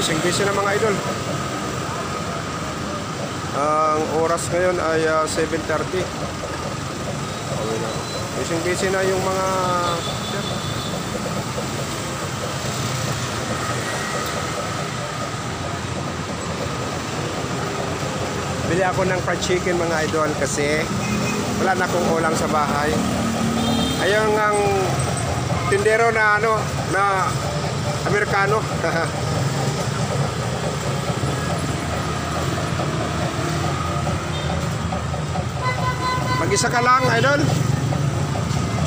Busy na mga idol. Ang oras ngayon ay 7:30. Busy na yung mga bili ako ng fried chicken mga idol kasi wala na akong ulam sa bahay. Ayun ang tindero na na Amerikano. Mag-isa ka lang, idol?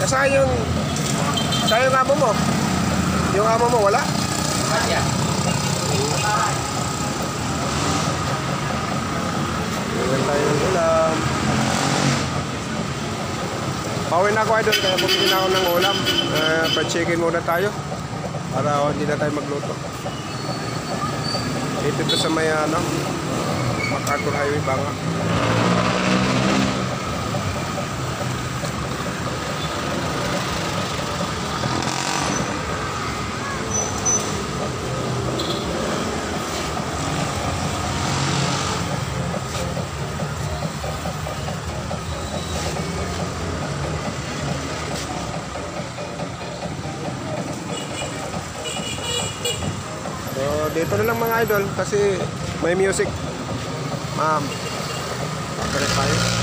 Saan yung amo mo? Yung amo mo, wala? Iwan tayo ng ulam. Pauwi na ako, idol, kaya bumili na ako ng ulam. Pa-chicken muna tayo para hindi na tayo magluto. Dito sa may MacArthur Highway, Banga. So, dito na lang mga idol kasi may music. Ma'am, pakalit tayo.